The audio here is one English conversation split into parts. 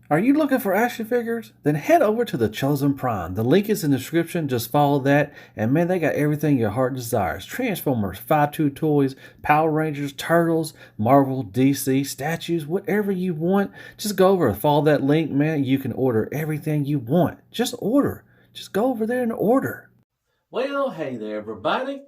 Are you looking for action figures? Then head over to the Chosen Prime. The link is in the description. Just follow that. And man, they got everything your heart desires. Transformers, 5-2 toys, Power Rangers, Turtles, Marvel, DC, statues, whatever you want. Just go over and follow that link, man. You can order everything you want. Just order. Just go over there and order. Well, hey there, everybody.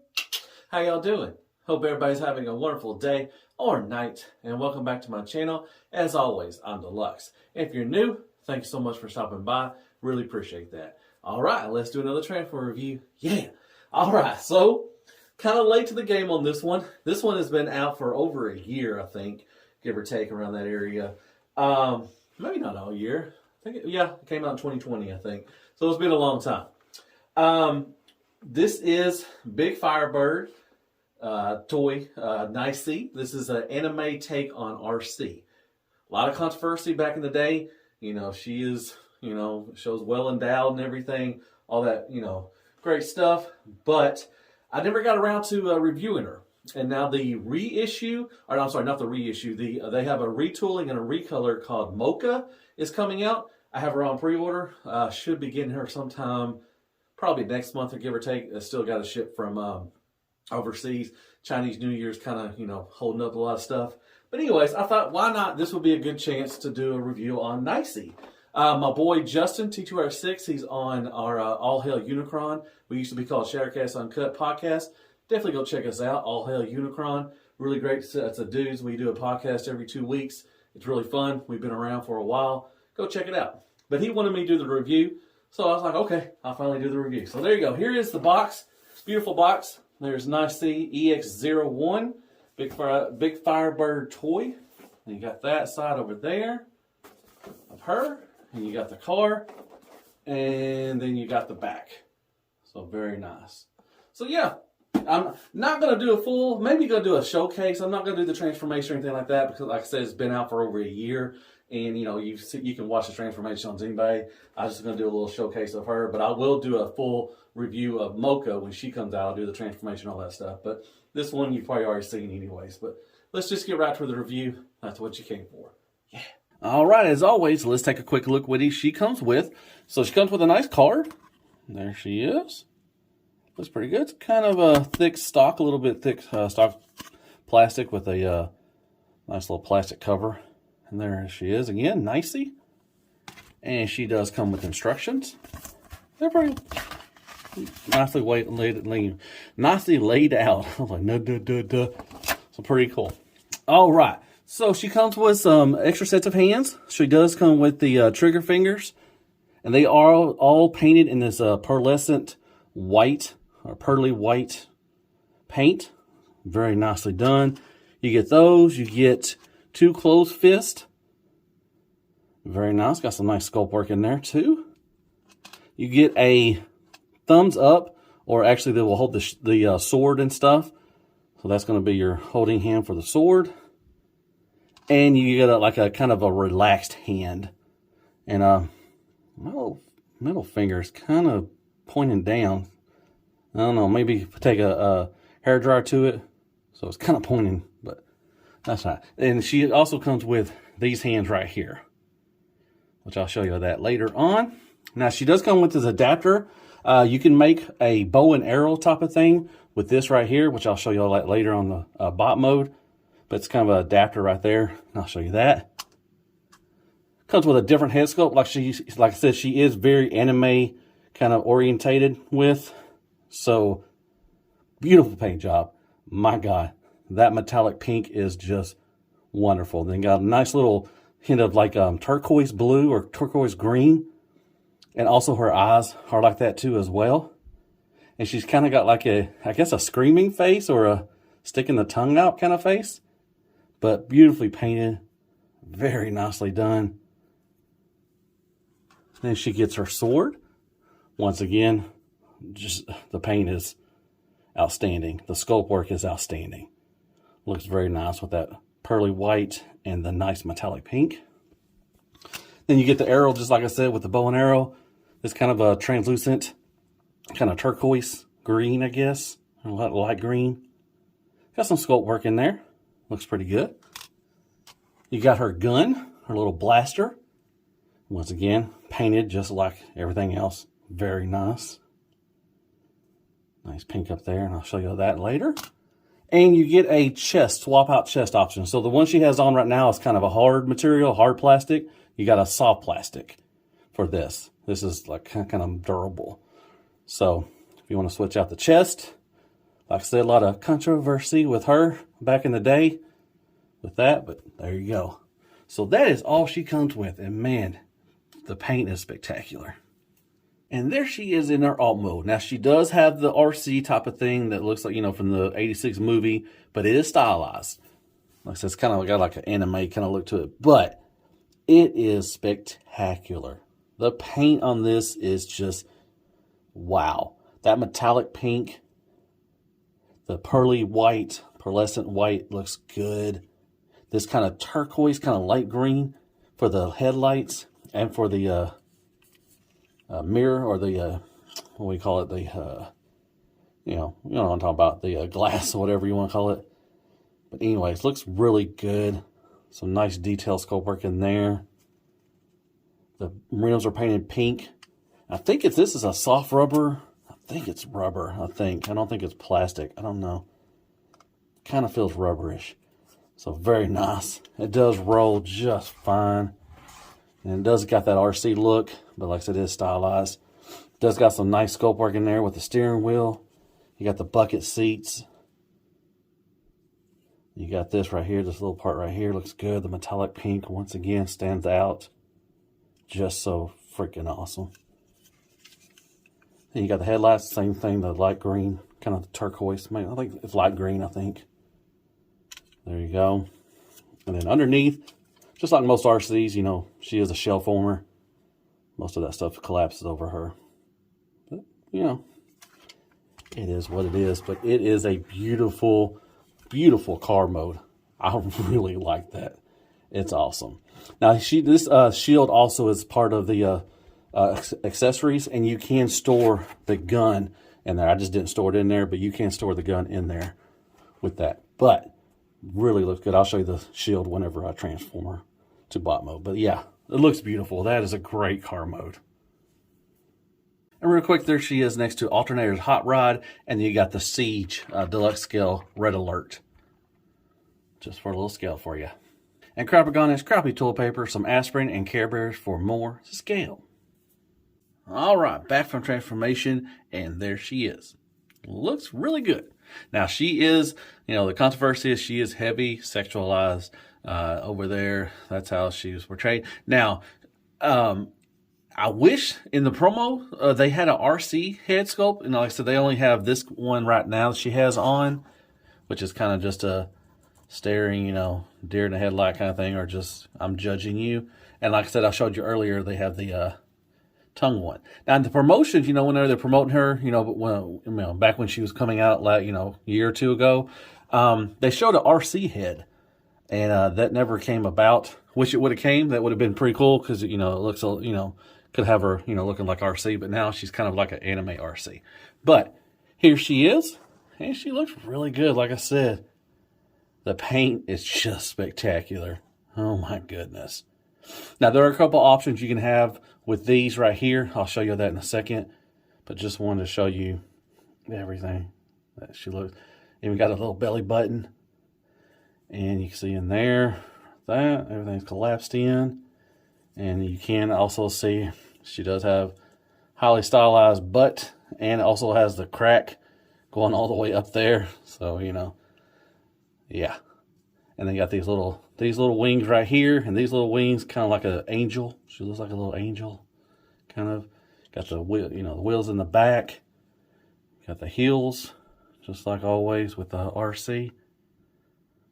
How y'all doing? Hope everybody's having a wonderful day or night, and welcome back to my channel. As always, I'm Deluxe. If you're new, thanks so much for stopping by. Really appreciate that. All right, let's do another transfer review. Yeah. All right, so kind of late to the game on this one. This one has been out for over a year, I think, give or take around that area. Maybe not all year. I think it came out in 2020, I think. So it's been a long time. This is BigFireBird Toy Nicee. This is an anime take on Arcee. A lot of controversy back in the day. You know, she is, shows well endowed and everything, all that, great stuff. But I never got around to reviewing her. And now the reissue, or I'm sorry, not the reissue. They have a retooling and a recolor called Mocha is coming out. I have her on pre-order. Should be getting her sometime, probably next month or give or take. I still got to ship from overseas. Chinese New Year's kind of, holding up a lot of stuff. But anyways, I thought, why not? This would be a good chance to do a review on Nicee. My boy Justin, T2R6, he's on our All Hail Unicron. We used to be called Shattercast Uncut podcast. Definitely go check us out, All Hail Unicron. Really great sets of dudes. We do a podcast every 2 weeks. It's really fun. We've been around for a while. Go check it out. But he wanted me to do the review, so I was like, okay, I'll finally do the review. So there you go. Here is the box. Beautiful box. There's Nicee EX-01. BigFireBird toy. And you got that side over there of her. And you got the car. And then you got the back. So very nice. So yeah, I'm not going to do a full, maybe going to do a showcase. I'm not going to do the transformation or anything like that because like I said, it's been out for over a year. And you can watch the transformation on eBay. I'm just going to do a little showcase of her. But I will do a full review of Mocha when she comes out. I'll do the transformation, all that stuff. But this one you've probably already seen anyways. But let's just get right to the review. That's what you came for. Yeah. All right, as always, let's take a quick look what she comes with. So she comes with a nice card. There she is. Looks pretty good. It's kind of a thick stock, a little bit thick stock plastic with a nice little plastic cover. And there she is again, Nicee. And she does come with instructions. They're pretty nicely laid out. I was like, no, duh. So pretty cool. All right. So she comes with some extra sets of hands. She does come with the trigger fingers. And they are all painted in this pearlescent white or pearly white paint. Very nicely done. You get those. You get 2 closed fists. Very nice. Got some nice sculpt work in there too. You get a thumbs up, or actually they will hold the sword and stuff. So that's going to be your holding hand for the sword. And you get like a kind of a relaxed hand. And my middle finger is kind of pointing down. I don't know, maybe take a hair dryer to it. So it's kind of pointing, but that's right. And she also comes with these hands right here, which I'll show you that later on. Now, she does come with this adapter. You can make a bow and arrow type of thing with this right here, which I'll show you all that later on the bot mode. But it's kind of an adapter right there. I'll show you that. Comes with a different head sculpt. Like I said, she is very anime kind of orientated with. So, beautiful paint job. My God, that metallic pink is just wonderful. Then got a nice little hint of like turquoise blue or turquoise green. And also her eyes are like that too as well. And she's kind of got like I guess a screaming face or a sticking the tongue out kind of face. But beautifully painted. Very nicely done. Then she gets her sword. Once again, just the paint is outstanding. The sculpt work is outstanding. Looks very nice with that pearly white and the nice metallic pink. Then you get the arrow, just like I said, with the bow and arrow. It's kind of a translucent, kind of turquoise green, I guess. A light green. Got some sculpt work in there. Looks pretty good. You got her gun, her little blaster. Once again, painted just like everything else. Very nice. Nice pink up there, and I'll show you that later. And you get a chest, swap out chest option. So the one she has on right now is kind of a hard material, hard plastic. You got a soft plastic for this. This is like kind of durable. So if you want to switch out the chest, like I said, a lot of controversy with her back in the day with that, but there you go. So that is all she comes with, and man, the paint is spectacular. And there she is in her alt mode. Now, she does have the Arcee type of thing that looks like, you know, from the 86 movie, but it is stylized. Like I said, it's kind of got like an anime kind of look to it, but it is spectacular. The paint on this is just, wow. That metallic pink, the pearly white, pearlescent white looks good. This kind of turquoise, kind of light green for the headlights and for the mirror, or the what we call it, the you know what I'm talking about, the glass or whatever you want to call it. But anyways, looks really good. Some nice detail sculpt work in there. The rims are painted pink. I think this is a soft rubber. I think it's rubber. I don't think it's plastic. I don't know. Kind of feels rubberish. So very nice. It does roll just fine. And it does got that RC look, but like I said, it is stylized. It does got some nice sculpt work in there with the steering wheel. You got the bucket seats. You got this right here, this little part right here looks good. The metallic pink, once again, stands out. Just so freaking awesome. And you got the headlights, same thing, the light green, kind of the turquoise. I think it's light green, I think. There you go. And then underneath, just like most RCs, you know, she is a shell former. Most of that stuff collapses over her. But, you know, it is what it is. But it is a beautiful, beautiful car mode. I really like that. It's awesome. Now, this shield also is part of the accessories, and you can store the gun in there. I just didn't store it in there, but you can store the gun in there with that. But really looks good. I'll show you the shield whenever I transform her to bot mode. But yeah, it looks beautiful. That is a great car mode. And real quick, there she is next to Alternator's Hot Rod, and you got the Siege Deluxe Scale Red Alert. Just for a little scale for you. And Crapagon is crappy toilet paper, some aspirin, and Care Bears for more scale. Alright, back from transformation, and there she is. Looks really good. Now, she is, you know, the controversy is she is heavy sexualized over there. That's how she was portrayed. Now, I wish in the promo they had an Arcee head sculpt. And like I said, they only have this one right now that she has on, which is kind of just a staring, you know, deer in the headlight kind of thing, or just I'm judging you. And like I said, I showed you earlier, they have the tongue one. Now in the promotions, you know, whenever they're promoting her, you know, but when, you know, back when she was coming out, like, you know, a year or two ago, they showed an RC head, and that never came about. Wish it would have came. That would have been pretty cool, because, you know, it looks, you know, could have her, you know, looking like RC, but now she's kind of like an anime RC. But here she is, and she looks really good. Like I said, the paint is just spectacular. Oh my goodness. Now, there are a couple options you can have with these right here. I'll show you that in a second. But just wanted to show you everything that she looks. Even got a little belly button. And you can see in there that everything's collapsed in. And you can also see she does have highly stylized butt. And it also has the crack going all the way up there. So, you know, yeah. And they got these little wings right here, and these little wings kind of like an angel. She looks like a little angel, kind of. Got the wheel, you know, the wheels in the back. Got the heels, just like always with the RC.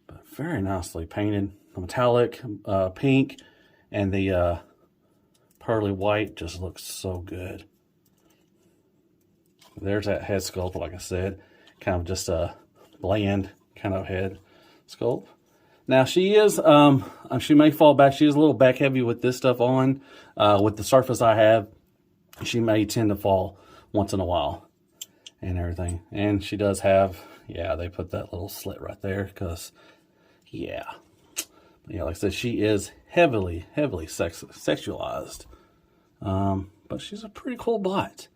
But very nicely painted. The metallic pink and the pearly white just looks so good. There's that head sculpt, like I said, kind of just a bland kind of head sculpt. Now she is, she may fall back. She is a little back heavy with this stuff on. With the surface I have, she may tend to fall once in a while and everything. And she does have, yeah, they put that little slit right there because, yeah. But yeah, like I said, she is heavily sexualized. But she's a pretty cool bot.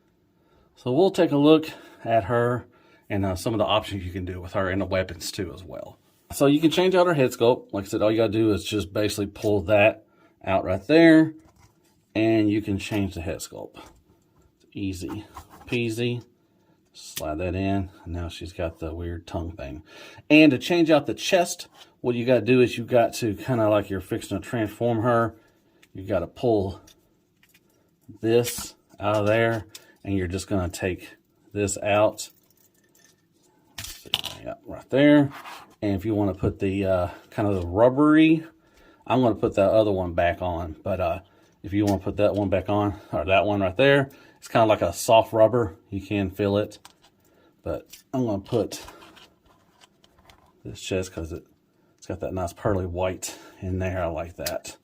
So we'll take a look at her and some of the options you can do with her and the weapons too as well. So you can change out her head sculpt. Like I said, all you gotta do is just basically pull that out right there, and you can change the head sculpt. It's easy peasy. Slide that in, and now she's got the weird tongue thing. And to change out the chest, what you gotta do is you got to kind of like you're fixing to transform her, you gotta pull this out of there, and you're just gonna take this out. Yeah, right there. And if you want to put the kind of the rubbery, I'm going to put that other one back on. But if you want to put that one back on, or that one right there, it's kind of like a soft rubber. You can feel it. But I'm going to put this chest because it's got that nice pearly white in there. I like that.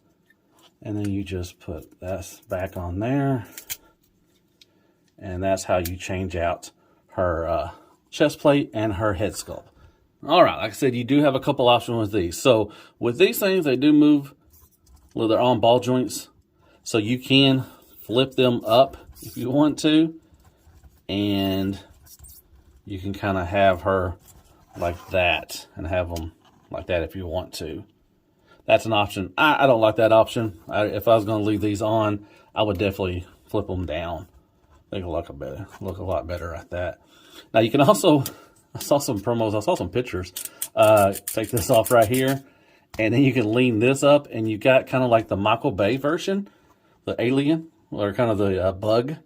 And then you just put that back on there. And that's how you change out her chest plate and her head sculpt. All right, like I said, you do have a couple options with these. So with these things, they do move, well, they're on ball joints. So you can flip them up if you want to. And you can kind of have her like that and have them like that if you want to. That's an option. I don't like that option. If I was going to leave these on, I would definitely flip them down. They can look a lot better at that. Now you can also, I saw some promos, I saw some pictures. Take this off right here, and then you can lean this up, and you got kind of like the Michael Bay version, the alien, or kind of the bug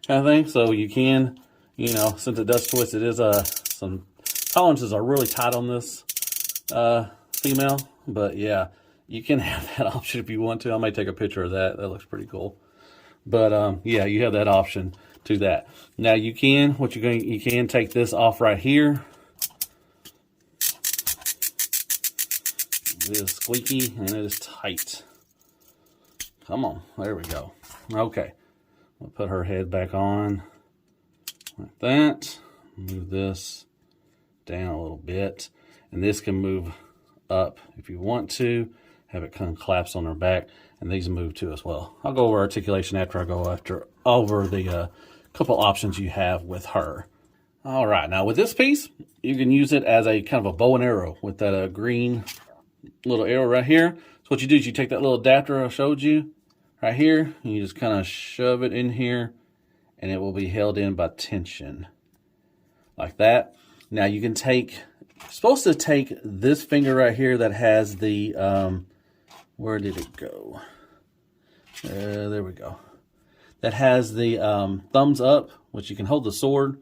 kind of thing. So you can, you know, since it does twist, it is some tolerances are really tight on this female. But yeah, you can have that option if you want to. I may take a picture of that. That looks pretty cool. But yeah, you have that option to that. Now you can, you can take this off right here. It is squeaky and it is tight. Come on, there we go. Okay, we'll put her head back on like that. Move this down a little bit, and this can move up if you want to. Have it kind of collapse on her back, and these move too as well. I'll go over articulation after I go over the couple options you have with her. All right, now with this piece, you can use it as a kind of a bow and arrow with that green little arrow right here. So what you do is you take that little adapter I showed you right here, and you just kind of shove it in here, and it will be held in by tension like that. Now you can take, you're supposed to take this finger right here that has the where did it go? There we go. That has the thumbs up, which you can hold the sword.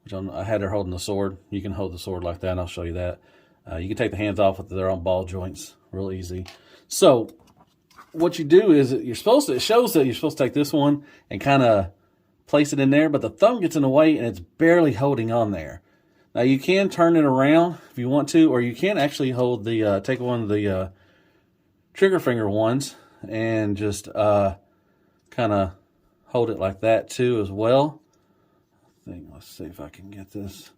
Which I had her holding the sword. You can hold the sword like that, and I'll show you that. You can take the hands off with their own ball joints, real easy. So what you do is you're supposed to, it shows that you're supposed to take this one and kind of place it in there, but the thumb gets in the way and it's barely holding on there. Now you can turn it around if you want to, or you can actually hold the, take one of the trigger finger ones and just kind of hold it like that too as well. Let's see if I can get this.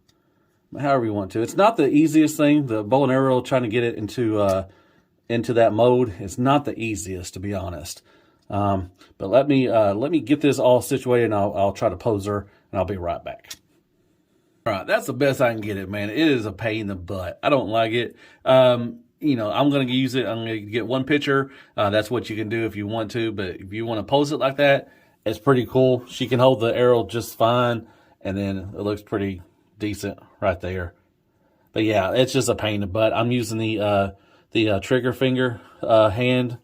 However you want to. It's not the easiest thing. The bow and arrow, trying to get it into that mode, it's not the easiest, to be honest. But let me get this all situated, and I'll try to pose her, and I'll be right back. All right, that's the best I can get it, man. It is a pain in the butt. I don't like it. You know, I'm going to use it. I'm going to get one picture. That's what you can do if you want to. But if you want to pose it like that, it's pretty cool. She can hold the arrow just fine, and then it looks pretty decent right there. But yeah, it's just a pain in the butt. I'm using the trigger finger hand,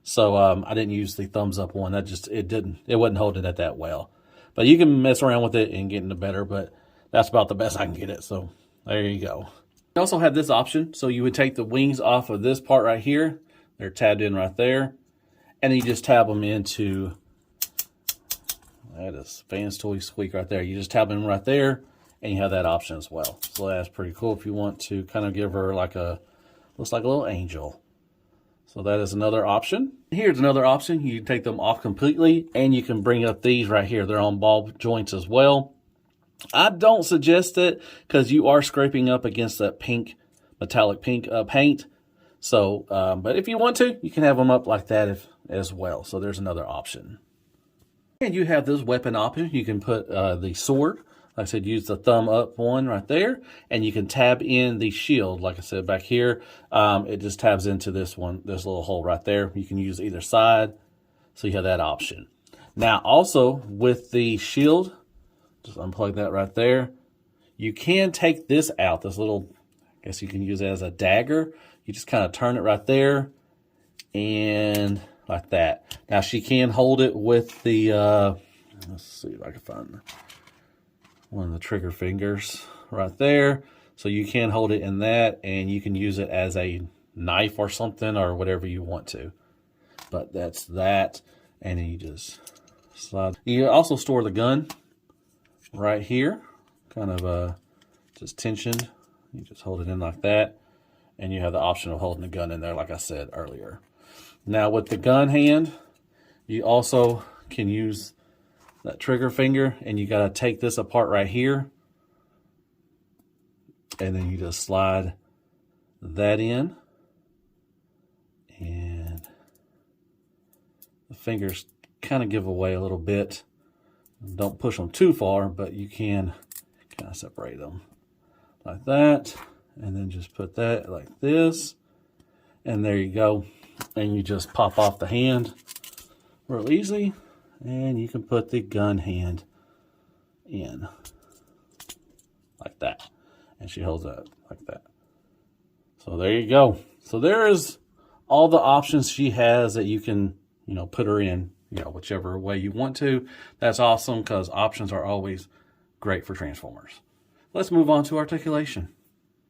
so I didn't use the thumbs up one. It wasn't holding it that well. But you can mess around with it and get into better, but that's about the best I can get it. So there you go. You also have this option. So you would take the wings off of this part right here. They're tabbed in right there. And then you just tab them into, that is Fans Toy Squeak right there. You just tab them right there, and you have that option as well. So that's pretty cool if you want to kind of give her like looks like a little angel. So that is another option. Here's another option. You can take them off completely, and you can bring up these right here. They're on ball joints as well. I don't suggest it because you are scraping up against that pink, metallic pink paint. So, but if you want to, you can have them up like that as well. So there's another option. And you have this weapon option. You can put the sword. Like I said, use the thumb up one right there. And you can tab in the shield. Like I said, back here, it just tabs into this one, this little hole right there. You can use either side. So you have that option. Now, also with the shield, just unplug that right there. You can take this out, this little, I guess you can use it as a dagger. You just kind of turn it right there and like that. Now she can hold it with the, let's see if I can find one of the trigger fingers right there. So you can hold it in that and you can use it as a knife or something or whatever you want to. But that's that. And then you just slide. You can also store the gun right here. Kind of just tensioned. You just hold it in like that. And you have the option of holding the gun in there, like I said earlier. Now with the gun hand, you also can use that trigger finger, and you got to take this apart right here. And then you just slide that in. And the fingers kind of give away a little bit. Don't push them too far, but you can kind of separate them like that. And then just put that like this. And there you go. And you just pop off the hand real easy. And you can put the gun hand in like that. And she holds it like that. So there you go. So there is all the options she has that you can, put her in, whichever way you want to. That's awesome because options are always great for Transformers. Let's move on to articulation.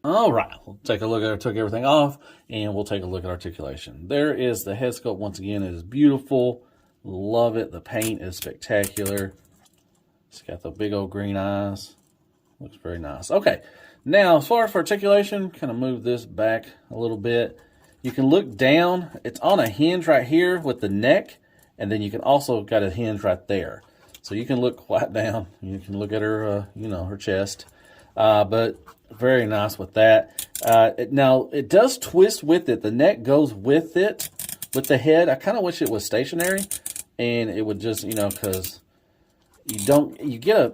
All right, we'll take a look at it. Took everything off, and we'll take a look at articulation. There is the head sculpt once again. It is beautiful. Love it. The paint is spectacular. It's got the big old green eyes. Looks very nice. Okay, now as far as for articulation, kind of move this back a little bit. You can look down. It's on a hinge right here with the neck, and then you can also got a hinge right there. So you can look quite down. You can look at her, her chest. But very nice with that. Now, it does twist with it. The neck goes with it, with the head. I kind of wish it was stationary, and it would just, because you get a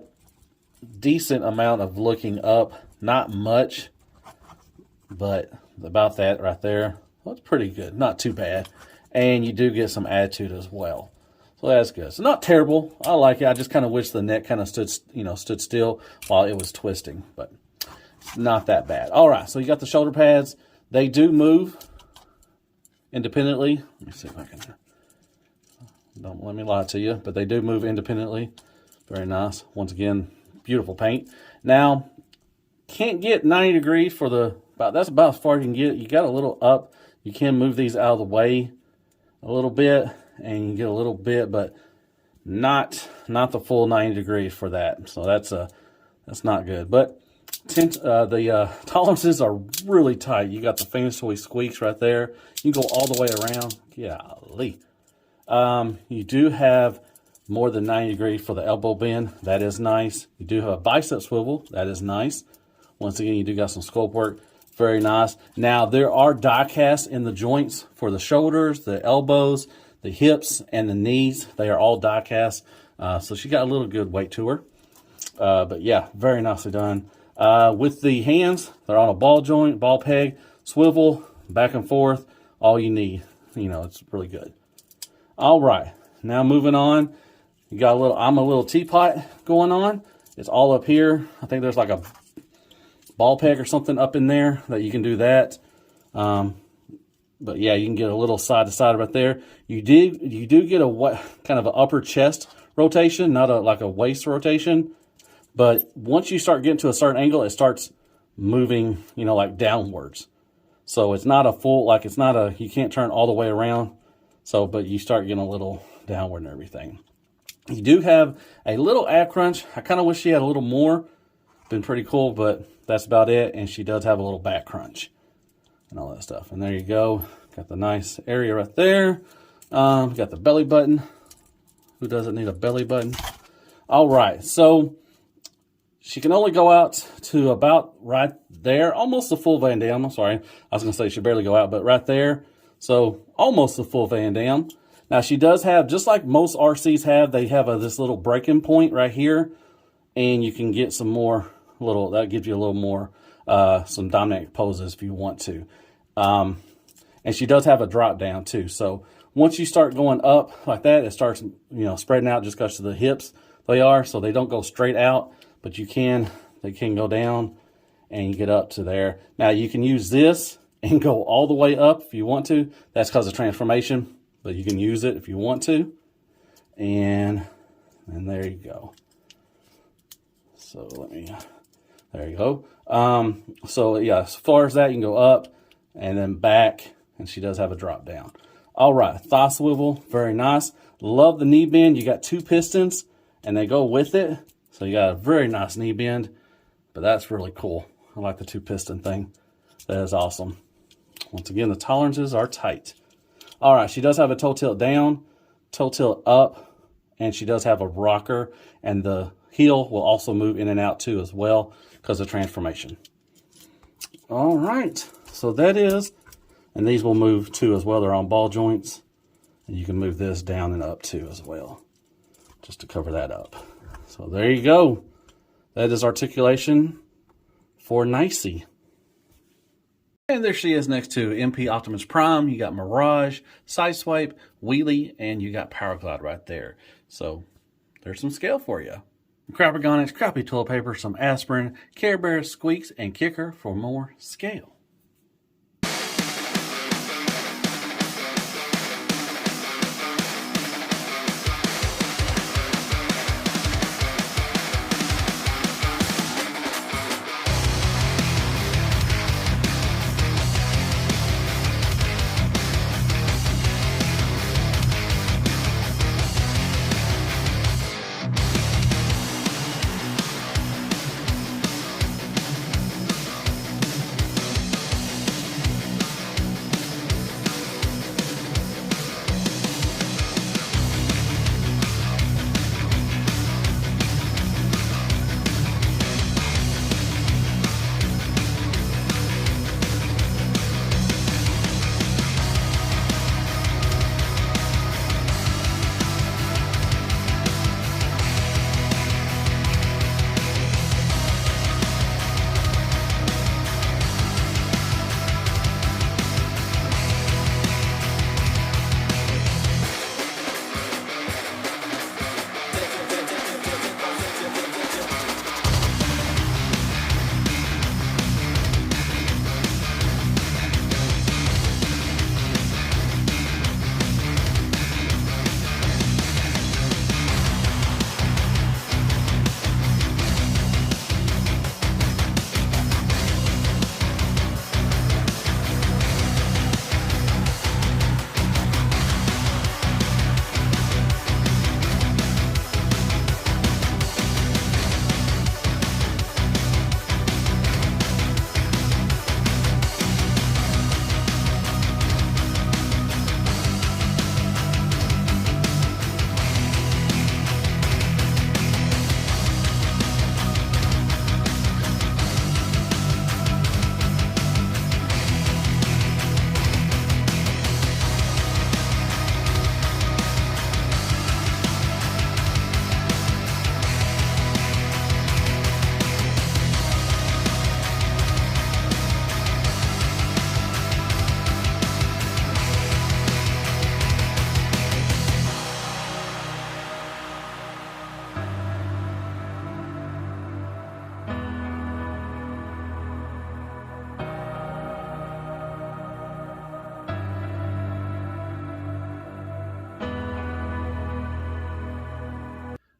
decent amount of looking up. Not much, but about that right there. Well, it's pretty good. Not too bad. And you do get some attitude as well. So that's good. So not terrible. I like it. I just kind of wish the neck kind of stood still while it was twisting, but not that bad. All right, so you got the shoulder pads. They do move independently. Let me see if I can. Don't let me lie to you, but they do move independently. Very nice. Once again, beautiful paint. Now, can't get 90 degrees for that's about as far as you can get. You got a little up. You can move these out of the way a little bit, and you can get a little bit, but not the full 90 degrees for that. So that's not good. But the tolerances are really tight. You got the famous toy squeaks right there. You can go all the way around. Golly. You do have more than 90 degrees for the elbow bend. That is nice. You do have a bicep swivel. That is nice. Once again, you do got some sculpt work. Very nice. Now, there are die casts in the joints for the shoulders, the elbows, the hips, and the knees. They are all die cast. So she got a little good weight to her. But yeah, very nicely done. With the hands, they're on a ball joint, ball peg, swivel, back and forth. All you need. It's really good. All right. Now moving on. You got I'm a little teapot going on. It's all up here. I think there's like a ball peg or something up in there that you can do that. But yeah, you can get a little side to side right there. You do get a kind of an upper chest rotation, not like a waist rotation. But once you start getting to a certain angle, it starts moving, like downwards. So it's not a full, you can't turn all the way around. So, but you start getting a little downward and everything. You do have a little ab crunch. I kind of wish she had a little more. Been pretty cool, but that's about it. And she does have a little back crunch and all that stuff. And there you go. Got the nice area right there. Got the belly button. Who doesn't need a belly button? All right. So She can only go out to about right there, almost a full Van Dam. I'm sorry, I was going to say she barely go out, but right there. So almost a full Van Dam. Now she does have, just like most RCs have, they have this little breaking point right here. And you can get some more that gives you a little more, some dynamic poses if you want to. And she does have a drop down too. So once you start going up like that, it starts, spreading out just because of the hips they are. So they don't go straight out. But they can go down and you get up to there. Now you can use this and go all the way up if you want to. That's because of transformation, but you can use it if you want to. And there you go. So there you go. So yeah, as far as that, you can go up and then back, and she does have a drop down. All right, thigh swivel, very nice. Love the knee bend. You got 2 pistons and they go with it. So you got a very nice knee bend, but that's really cool. I like the 2 piston thing. That is awesome. Once again, the tolerances are tight. All right, she does have a toe tilt down, toe tilt up, and she does have a rocker, and the heel will also move in and out too as well because of transformation. All right, so that is, and these will move too as well. They're on ball joints, and you can move this down and up too as well, just to cover that up. So there you go. That is articulation for Nicee. And there she is next to MP Optimus Prime. You got Mirage, Sideswipe, Wheelie, and you got Power Glide right there. So there's some scale for you. Crappergonics, crappy toilet paper, some aspirin, Care Bear, Squeaks, and Kicker for more scale.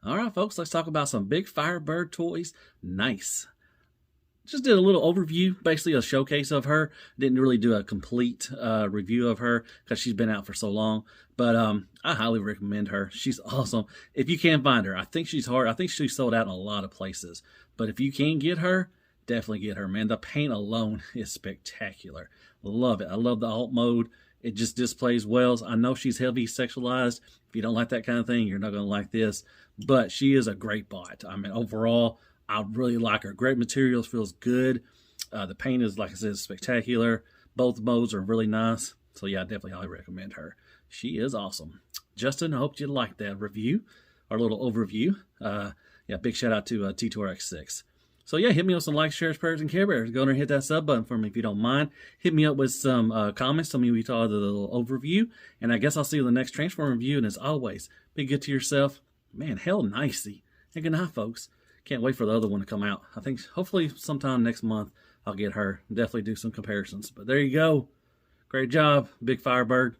All right, folks, let's talk about some BigFireBird Toys Nicee. Just did a little overview, basically a showcase of her. Didn't really do a complete review of her because she's been out for so long. But I highly recommend her. She's awesome. If you can find her, I think she's hard. I think she's sold out in a lot of places. But if you can get her, definitely get her, man. The paint alone is spectacular. Love it. I love the alt mode. It just displays well. I know she's heavy sexualized. If you don't like that kind of thing, you're not going to like this. But she is a great bot. I mean, overall, I really like her. Great materials, feels good. The paint is, like I said, spectacular. Both modes are really nice. So yeah, I definitely highly recommend her. She is awesome. Justin, I hope you liked that review, our little overview. Yeah, big shout out to T2RX6. So yeah, hit me with some likes, shares, prayers, and care bears. Go there and hit that sub button for me if you don't mind. Hit me up with some comments. Tell me what you thought of the little overview. And I guess I'll see you in the next Transform review. And as always, be good to yourself. Man, hell nicey. And good night, folks. Can't wait for the other one to come out. I think hopefully sometime next month I'll get her. Definitely do some comparisons. But there you go. Great job, Big Firebird.